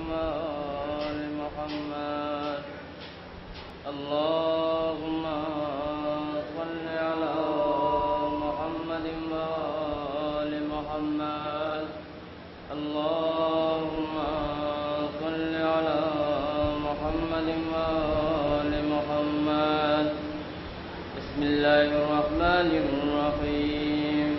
وآل محمد. اللهم صل على محمد وآل محمد. اللهم صل على محمد وآل محمد. بسم الله الرحمن الرحيم.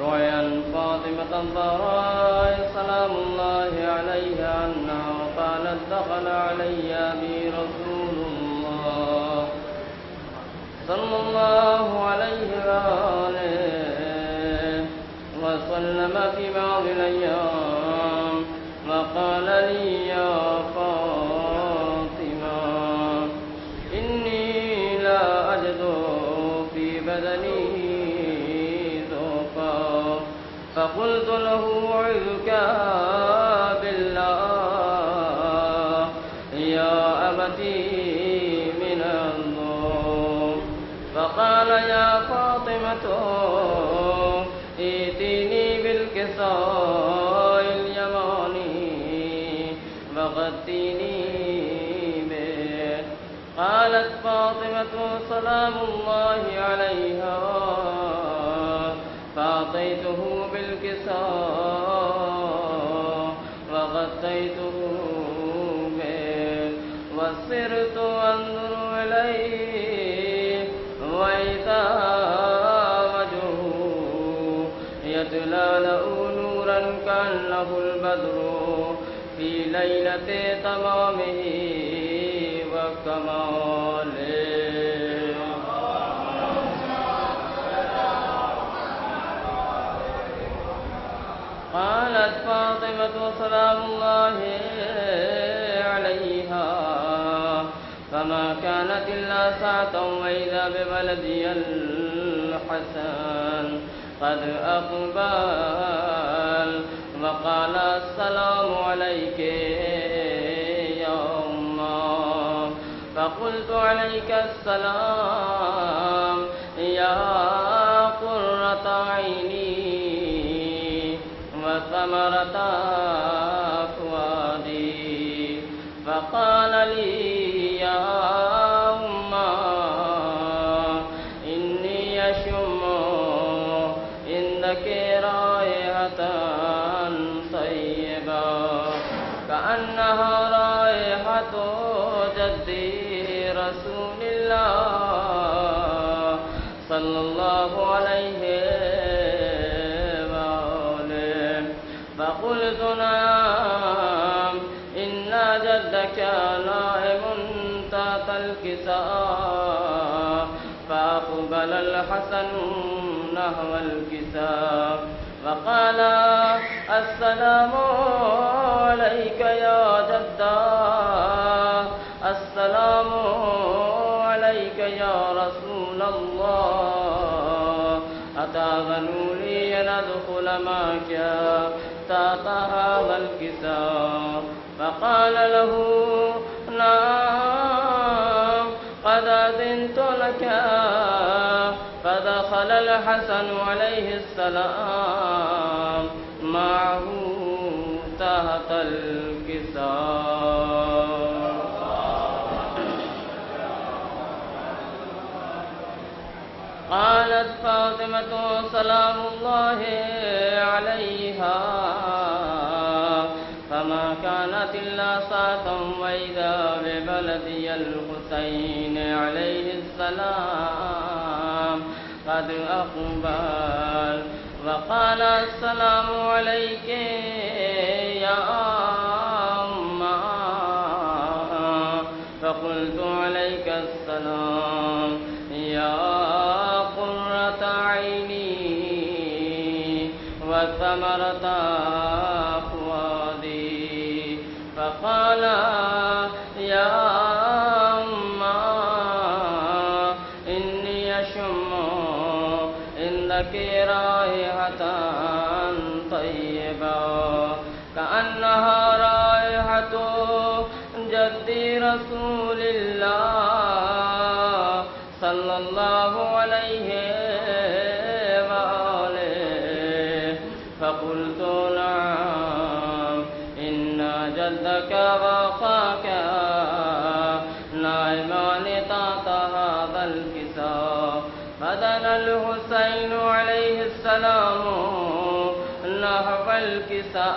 روي عن فاطمة الزهراء سلام الله عليها أنها قالت دخل علي أبي رسول الله صلى الله عليه وآله وسلم في بعض الأيام وقال لي يا فاطمة إني لا أجد في بدني ذوقا. فقلت له أعوذك بالله يا أبتي من الذوق. فقال يا فاطمة ائتيني بالكساء اليماني وغطيني به. قالت فاطمة سلام الله عليها فأعطيته بالكساء وغطيته به وصرت أنظر إليه وإذا وجهه يتلألأ نورا كأنه البدر في ليلة تمامه وكماله. قالت فاطمة سلام الله عليها فما كانت إلا ساعة وإذا بولدي الحسن قد أقبل وقال السلام عليك يا أمه. فقلت عليك السلام يا قرة عيني وثمرة فؤادي. فقال لي يا أمه إني أشم عندك رائحة طيبة كأنها رائحة جدي رسول الله صلى الله عليه وآله. فقلت نعم إن جدك نائم تحت الكساء. فأقبل الحسن نحو الكساء وقال السلام عليك يا جدا السلام عليك يا رسول الله أتأذن لي أن أدخل معك تحت هذا الكساء. فقال له نعم قد أذنت لك. فدخل الحسن عليه السلام معه تحت الكساء. قالت فاطمة سلام الله عليها فما كانت إلا ساعة وإذا ببلدي الحسين عليه السلام قد أقبل وقال السلام عليك يا أمه. فقلت عليك السلام يا قرة عيني وثمرة فؤادي. فقال يا أمه إني أشم عندك رائحة طيبة كأنها رائحة جدي رسول الله صلى الله عليه وآله. فقلت نعم إن جدك وأخاك نائمان تحت هذا الكساء. فدنا الحسين عليه السلام نحو الكساء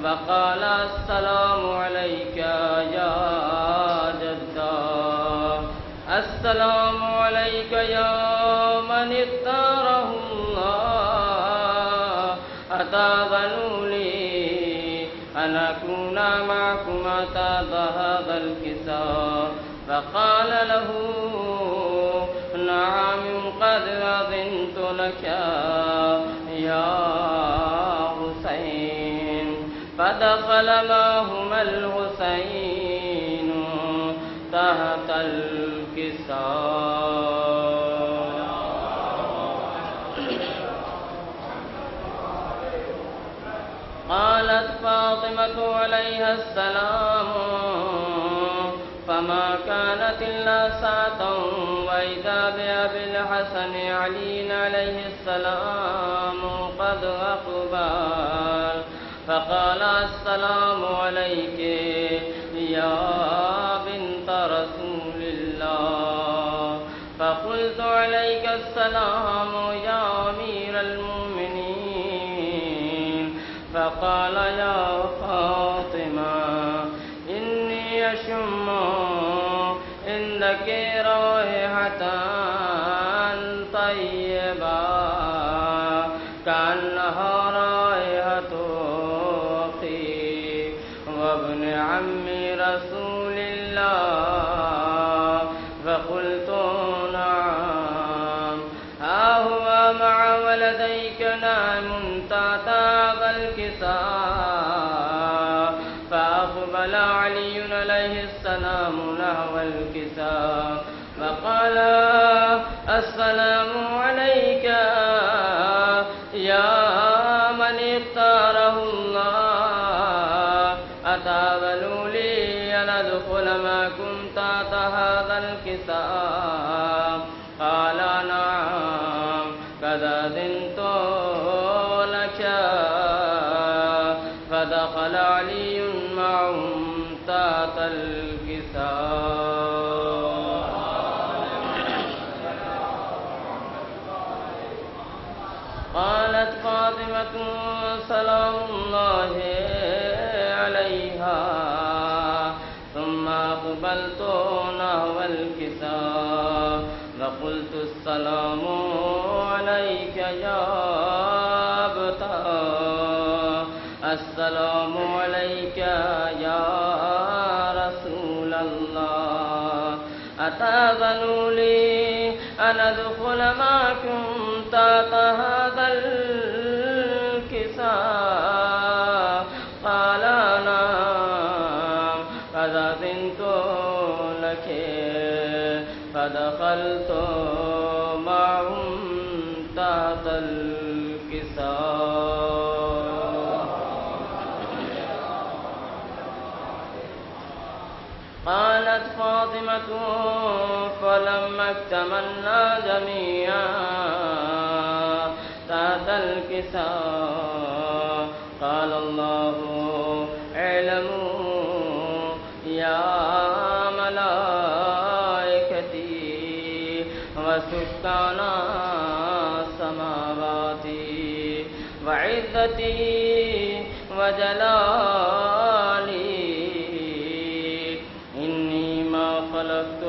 وقال السلام عليك يا جدا، السلام عليك يا من اختاره الله، أتأذن لي أن أكون معكم تحت هذا الكساء؟ فقال له نعم قد أذنت لك يا حسين. فدخل معهما الحسين تحت الكساء. قالت فاطمة عليها السلام فما كانت إلا ساعة وإذا بأبي الحسن علي عليه السلام قد أقبل، فقال السلام عليك يا بنت رسول الله. فقلت عليك السلام يا أمير المؤمنين. فقال يا فاطمة إني أشم عندك رائحة طيبة كأنها رائحة أخي وابن عم رسول الله. فقلت نعم، ها هو مع ولديك نائم تحت هذا الكساء. فأقبل علي عليه السلام نحو الكساء فقال السلام عليك يا من اختاره الله، أتأذن لي أن أدخل معكم تحت هذا الكساء؟ قال نعم قد أذنت لك. فدخل علي معهم تحت الكساء. قالت فاطمة سلام الله عليها ثم أقبلت نحو الكساء فقلت السلام عليك يا أبتا، السلام عليك يا رسول الله، أتأذن لي أن أدخل معكم تحت هذا الكساء؟ قال نعم قد أذنت لك. فدخلت معهم تحت الكساء. قالت فاطمة فلما اكتملنا جميعا تحت الكساء قال الله اعلموا يا ملائكتي وسكان السماوات وعزتي وجلالي إني ما خلقت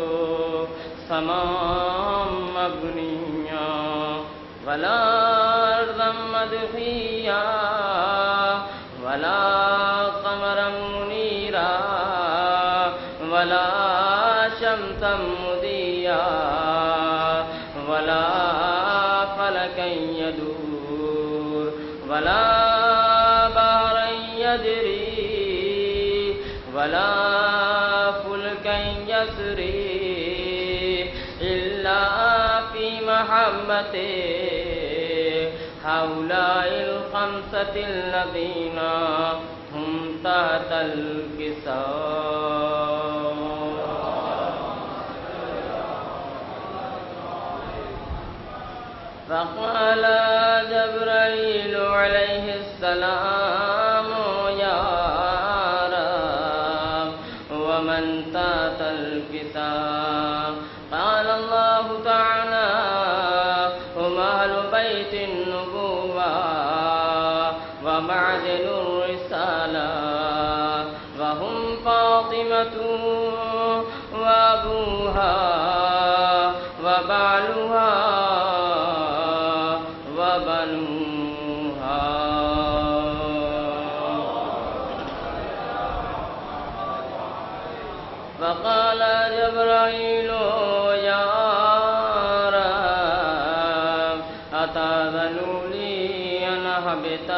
سماء مبنيا ولا أرضا مدحيا ولا قمرا منيرا ولا شمسا مضيا ولا فلكا يدور ولا بحرا يجري ولا فلكا يسري إلا في محبته هؤلاء الخمسة الذين هم تحت الكساء. فقال جبرائيل عليه السلام يا فآذنوا لي أن أهبط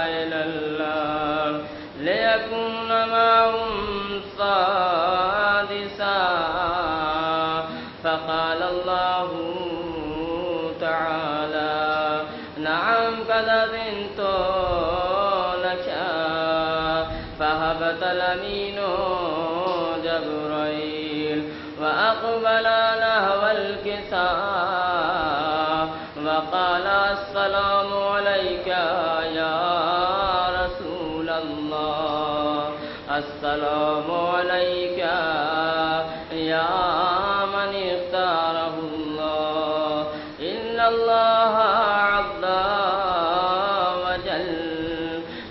إلى الله ليكون معهم سادسا. فقال الله تعالى نعم قد أذنت لك. فهبط الأمين جبرائيل وأقبل نحو الكساء وقال السلام عليك يا رسول الله. السلام عليك يا من اختاره الله. إن الله عز وجل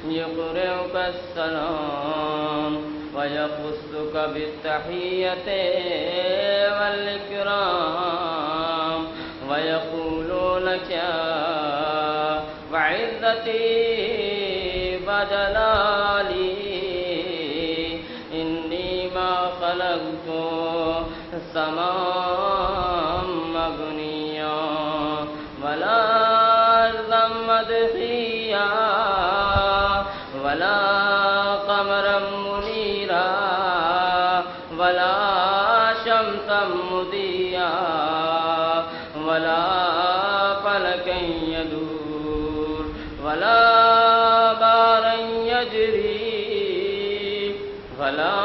يقرئك السلام ويخصك بالتحية والإكرام ويقول لك وعزتي وجلالي إني ما خلقت سماء مبنيا ولا أرضا مدحيا ولا قمرا منيرا ولا شمسا مضيا ولا فلكا يدور ولا بارا يجري ولا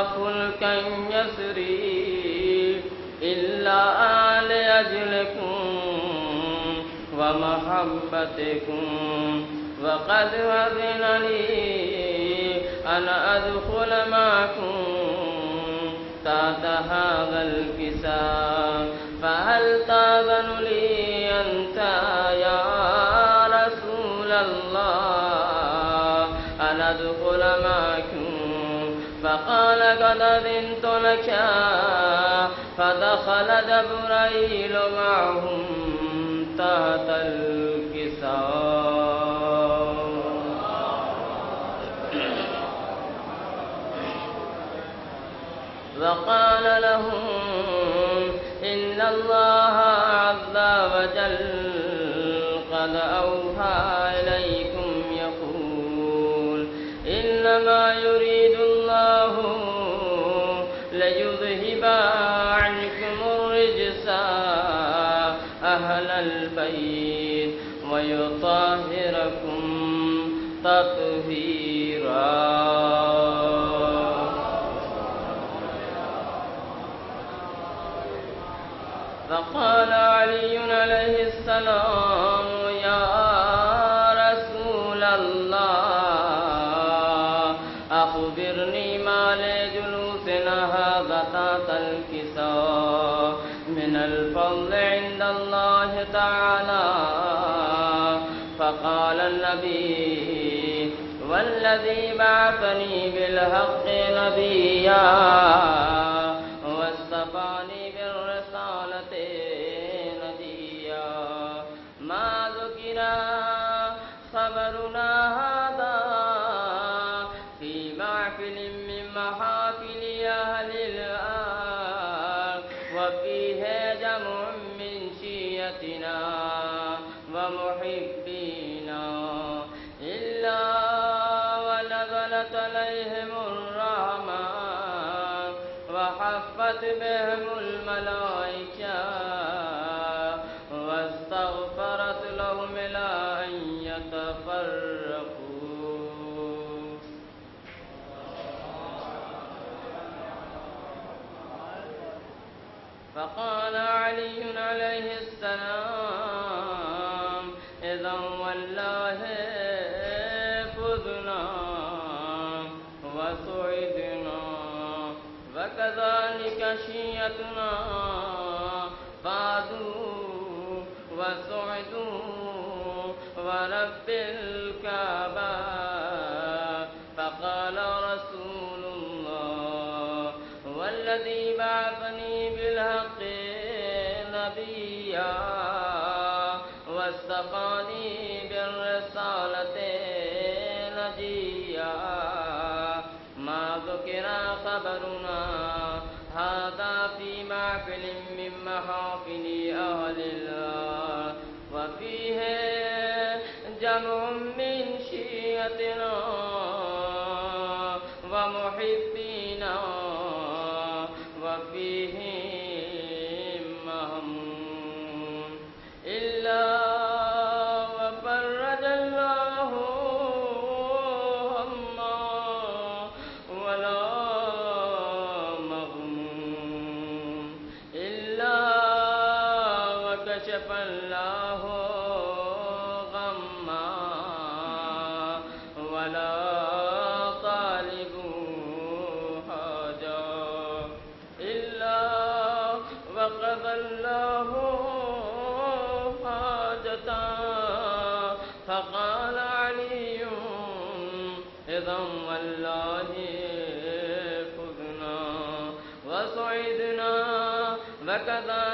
فلكا يسري إلا لأجلكم ومحبتكم. وقد أذن لي أن أدخل معكم تحت هذا الكساء. فهل تأذن لي أنت يا رسول الله أن أدخل معكم؟ فقال قد أذنت لك. فدخل جبرائيل معهم تحت الكساء. وقال لهم إن الله عز وجل قد أوحى إليكم يقول إنما يريد الله ليذهب عنكم الرجس أهل البيت ويطهركم تطهيرا. فقال علي عليه السلام يا رسول الله أخبرني ما لجلوسنا هذا تحت الكساء من الفضل عند الله تعالى. فقال النبي والذي بعثني بالحق نبيا واصطفاني بالرسالة نجيا ما ذكر خبرنا هذا في محفل من محافل أهل الأرض وفيه جمع من شيعتنا ومحبينا إلا ونزلت عليهم الرحمة وحفت بهم الملائكة واستغفرت لهم إلى أن يتفرقوا. فقال علي عليه السلام إذا والله فزنا وسعدنا وكذلك شيعتنا فازوا وسعدوا ورب الكعبة. فقال رسول الله والذي بعثني بالحق نبيا واصطفاني بالرسالة نجيا ما ذكر خبرنا هذا في محفل من محافل أهل الله جمع من شيعتنا ومحبينا وفيهم مهموم إلا وفرج الله هما ولا مغموم إلا وكشف الله غما ولا طالب حاجة إلا وقضى الله حاجة فقال علي إذا والله فزنا وسعدنا وكذا